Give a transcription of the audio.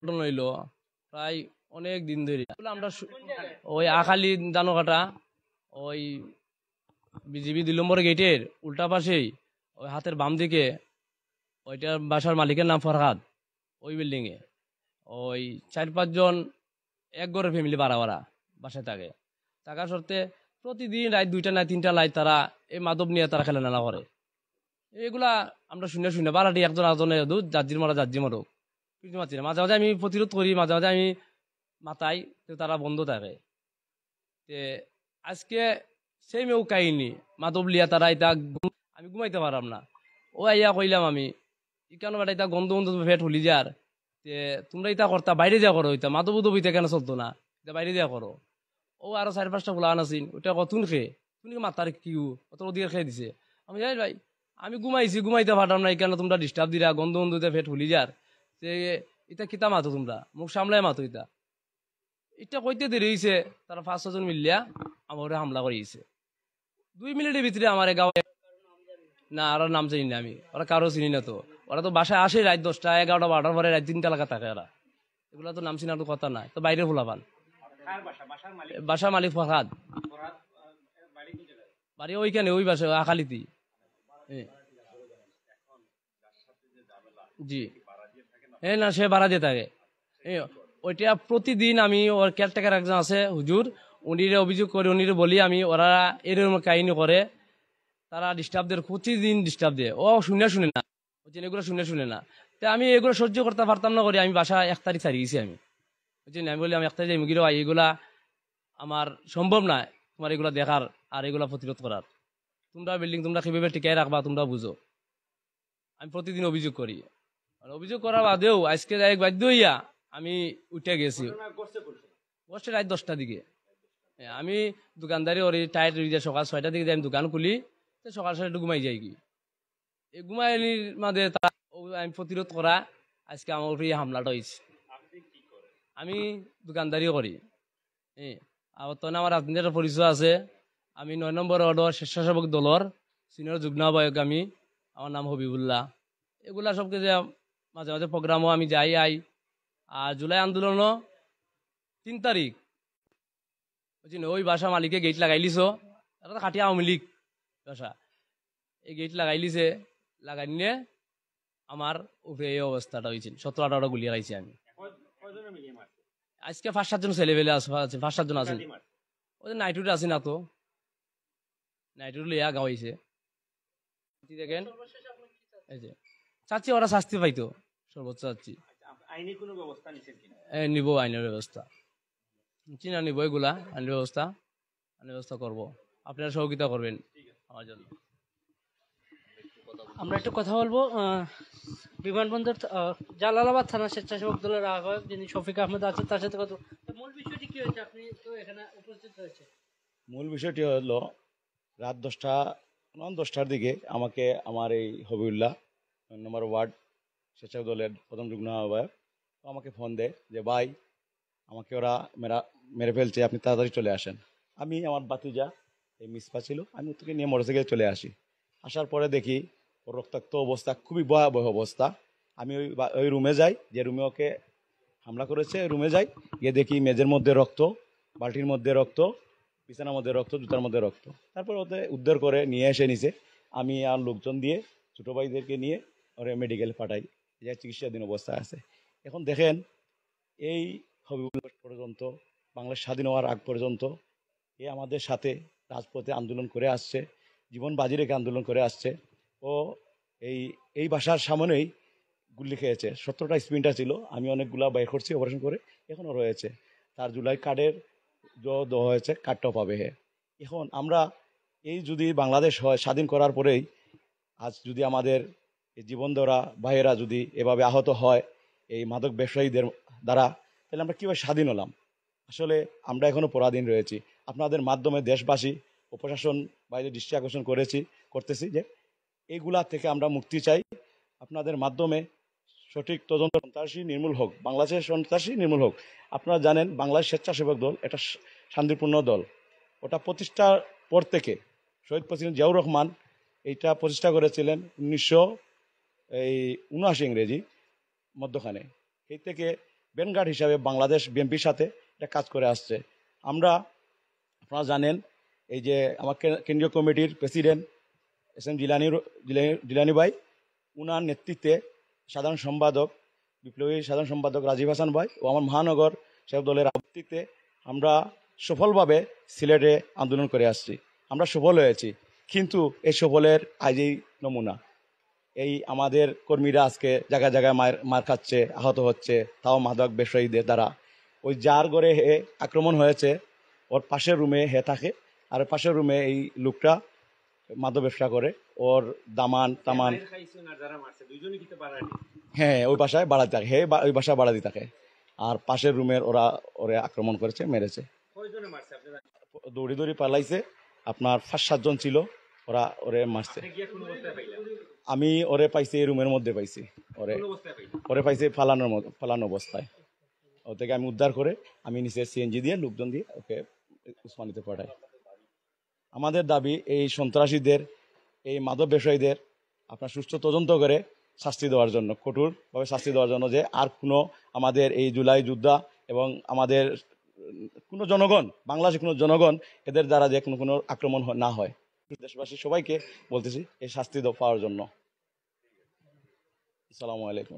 ঘটনা হইল প্রায় অনেক দিন ধরে আমরা ওই আখালি দানোকাটা ওই বিজিবি 2 নম্বর গেটের উল্টা পাশেই ওই হাতের বাম দিকে ওইটার বাসার মালিকের নাম ফরহাদ। ওই বিল্ডিং এ ওই 4-5 জন এক ঘরের ফ্যামিলি ভাড়া ভাড়া বাসায় থাকে। থাকার সত্ত্বে প্রতিদিন রাত 2টা না 3টা লাইট তারা এই মাদক নিয়ে তারা খেলে নালা করে। এগুলা আমরা শুনে শুনে বাড়াটি একজন আজনের দুধ জার্জির মারা জার্জি মারুক কিছু মারছি না। মাঝে মাঝে আমি প্রতিরোধ করি, মাঝে মাঝে আমি মাথায় তো তারা বন্ধ থাকে। তে আজকে সেই মেয়েও কাহিনী মাদব লিয়া তারা এটা আমি ঘুমাইতে পারলাম না। ও আইয়া কইলাম আমি কেন বেটা এটা গন্ধ গন্ধ ফেট হলি যার তে তোমরা ইটা করতা বাইরে যা করো, ইটা মাদব উদবিতে কেন চলতো না, এটা বাইরে যা করো। ও আরো 4-5টা ফুলা আনাছিন ওইটা কতুন খেয়ে তুমি মাতার কিউ অত ওদিকে খেয়ে দিছে। আমি যাই ভাই আমি ঘুমাইছি ঘুমাইতে পারলাম না, কেন তোমরা ডিস্টার্ব দিরা গন্ধ গন্ধতে ফেট হলি যার যে এটা কিতা মাতো তোমরা মুখ সামলায় মাতো এটা এটা কইতে দেরি হয়েছে। তারা 5-6 জন মিলিয়া আমার হামলা করিয়েছে 2 মিনিটের ভিতরে আমার গাঁও না আর নাম জানি না আমি, ওরা কারো চিনি না। তো ওরা তো বাসায় আসে রাত 10টা 11টা 12টার পরে রাত 3টা লাগা থাকে। ওরা এগুলা তো নাম চিনার তো কথা নাই, তো বাইরে ভোলা পান। বাসার মালিক ফরহাদ, বাড়ি ওইখানে ওই বাসা আখালিতি। জি হ্যাঁ না সে ভাড়া দিয়ে থাকে। ওইটা প্রতিদিন আমি ওর কেয়ারটেকার একজন আছে হুজুর, উনিরে অভিযোগ করে উনিরে বলি আমি ওরা এরকম কাহিনী করে তারা ডিস্টার্ব দেয় প্রতিদিন ডিস্টার্ব দেয়। ও শুনে না বুঝছেন, এগুলো শুনে না। তো আমি এগুলো সহ্য করতে পারতাম না করি আমি বাসা 1 তারিখ ছাড়িয়ে গেছি আমি বুঝছেন। আমি বলি আমি 1 তারিখ মুগির এগুলা আমার সম্ভব না তোমার এগুলা দেখার আর এগুলা প্রতিরোধ করার। তোমরা বিল্ডিং তোমরা কিভাবে টিকায় রাখবা তোমরা বুঝো। আমি প্রতিদিন অভিযোগ করি, আর অভিযোগ করার বাদেও আজকে যাই বাধ্য হইয়া আমি উঠে গেছি বসে রাত 10টার দিকে। আমি দোকানদারি ওর টাইট সকাল 6টার দিকে আমি দোকান খুলি, তো সকাল 6টা ঘুমাই যাই কি এই ঘুমাইনির মাঝে আমি প্রতিরোধ করা আজকে আমার উপরে হামলাটা হয়েছে। আমি দোকানদারি করি আর তো আমার রাজনীতির পরিচয় আছে। আমি 9 নম্বর ওয়ার্ডের স্বেচ্ছাসেবক দলের সিনিয়র যুগ্ম আহ্বায়ক। আমি আমার নাম হবিবুল্লাহ। এগুলা সব কিছু মাঝে মাঝে প্রোগ্রামও আমি যাই আই। আর জুলাই আন্দোলনও 3 তারিখ বুঝছি ওই বাসা মালিকে গেট লাগাইলিছ, এটা তো খাটিয়া আওয়ামী লীগ বাসা। এই গেট লাগাইলিছে, লাগাই নিয়ে আমার উপরে এই অবস্থাটা হয়েছিল। 17-18টা গুলি লাগাইছি আমি। আজকে 5-7 জন ছেলে পেলে আছে, 5-7 জন আছেন। ওই নাইটুরে আছে না তো নাইটুর লিয়া গাওয়াইছে দেখেন। এই যে চাচ্ছি ওরা শাস্তি পাইতো সর্বোচ্চ চাচ্ছি নিব আইনের ব্যবস্থা চিনা নিব এগুলা আইনের ব্যবস্থা করবো। আপনারা সহযোগিতা করবেন আমার জন্য। আমরা একটু কথা বলবো বিমানবন্দর জালালাবাদ থানা স্বেচ্ছাসেবক দলের আহ্বায়ক যিনি শফিক আহমেদ আছেন তার সাথে কথা। মূল বিষয়টি কি হয়েছে, আপনি তো এখানে উপস্থিত হয়েছে? মূল বিষয়টি হলো রাত 10টার দিকে আমাকে আমার এই হবিউল্লাহ নম্বর ওয়ার্ড স্বেচ্ছাসেবক দলের প্রথম যুগ্ম আহ্বায়ক আমাকে ফোন দেয় যে ভাই আমাকে ওরা মেরে ফেলছে, আপনি তাড়াতাড়ি চলে আসেন। আমি আমার বাতিজা এই মিসপা ছিল, আমি ওকে নিয়ে মোটরসাইকেলে চলে আসি। আসার পরে দেখি ওর রক্তাক্ত অবস্থা, খুবই ভয়াবহ অবস্থা। আমি ওই রুমে যাই, যে রুমে ওকে হামলা করেছে রুমে যাই, গিয়ে দেখি মেজের মধ্যে রক্ত, বালতির মধ্যে রক্ত, বিছানার মধ্যে রক্ত, জুতার মধ্যে রক্ত। তারপর ওদের উদ্ধার করে নিয়ে এসে নিচে আমি আর লোকজন দিয়ে ছোটো ভাইদেরকে নিয়ে ওরা মেডিকেল পাঠাই, যে চিকিৎসাধীন অবস্থায় আছে। এখন দেখেন এই হবিবুল্লাহ পর্যন্ত বাংলাদেশ স্বাধীন হওয়ার আগ পর্যন্ত এ আমাদের সাথে রাজপথে আন্দোলন করে আসছে, জীবন বাজি রেখে আন্দোলন করে আসছে। ও এই বাসার সামনেই গুলি খেয়েছে। 17টা স্পিনটা ছিল, আমি অনেকগুলা বাইর করছি অপারেশন করে, এখনও রয়েছে। তার জুলাই কার্ডের দেওয়া হয়েছে, কার্ডটাও পাবে। এখন আমরা এই যদি বাংলাদেশ হয় স্বাধীন করার পরেই আজ যদি আমাদের এই জীবন দেওয়া ভাইয়েরা যদি এভাবে আহত হয় এই মাদক ব্যবসায়ীদের দ্বারা, তাহলে আমরা কীভাবে স্বাধীন হলাম? আসলে আমরা এখনও পরাধীন রয়েছি। আপনাদের মাধ্যমে দেশবাসী ও প্রশাসন বাইরে দৃষ্টি আকর্ষণ করতেছি যে এইগুলা থেকে আমরা মুক্তি চাই। আপনাদের মাধ্যমে সঠিক তদন্ত, সন্ত্রাসী নির্মূল হোক, বাংলাদেশের সন্ত্রাসী নির্মূল হোক। আপনারা জানেন বাংলাদেশ স্বেচ্ছাসেবক দল এটা শান্তিপূর্ণ দল। ওটা প্রতিষ্ঠার পর থেকে শহীদ প্রেসিডেন্ট জিয়াউর রহমান এইটা প্রতিষ্ঠা করেছিলেন 1979 ইংরেজি মধ্যখানে। এই থেকে ভ্যানগার্ড হিসাবে বাংলাদেশ বিএনপির সাথে এটা কাজ করে আসছে। আপনারা জানেন এই যে আমার কেন্দ্রীয় কমিটির প্রেসিডেন্ট এস এম জিলানি ভাই, উনার নেতৃত্বে সাধারণ সম্পাদক বিপ্লবী সাধারণ সম্পাদক রাজীব হাসান ভাই ও আমার মহানগর সেবক দলের নেতৃত্বে আমরা সফলভাবে সিলেটে আন্দোলন করে আসছি। আমরা সফল হয়েছি, কিন্তু এই সফলের আজই নমুনা এই আমাদের কর্মীরা আজকে জায়গায় জায়গায় মার খাচ্ছে, আহত হচ্ছে, তাও মাদক ব্যবসায়ীদের দ্বারা। ওই যার ঘরে হে আক্রমণ হয়েছে ওর পাশের রুমে হে থাকে, আর পাশের রুমে এই লোকটা মাদক ব্যবসা করে, ওর দামান তামান। হ্যাঁ, ওই বাসায় বাড়াতে থাকে, হে ওই বাসায় বাড়াতে থাকে, আর পাশের রুমের ওরে আক্রমণ করেছে, মেরেছে। দৌড়ি দৌড়ি পালাইছে, আপনার 5-7 জন ছিল, ওরে মারছে। আমি ওরে পাইছি এই রুমের মধ্যে পাইছি, ওরে পাইছি ফালানো অবস্থায়। ও থেকে আমি উদ্ধার করে আমি নিচে সিএনজি দিয়ে লোকজন দিয়ে ওকে উসমানিতে পাঠাই। আমাদের দাবি এই সন্ত্রাসীদের, এই মাদক ব্যবসায়ীদের আপনার সুষ্ঠু তদন্ত করে শাস্তি দেওয়ার জন্য, কঠোরভাবে শাস্তি দেওয়ার জন্য, যে আর কোনো আমাদের এই জুলাই যোদ্ধা এবং আমাদের কোনো জনগণ, বাংলাদেশের কোনো জনগণ এদের দ্বারা যে কোনো আক্রমণ না হয়। দেশবাসী সবাইকে বলতেছি এই শাস্তি পাওয়ার জন্য। আসসালামু আলাইকুম।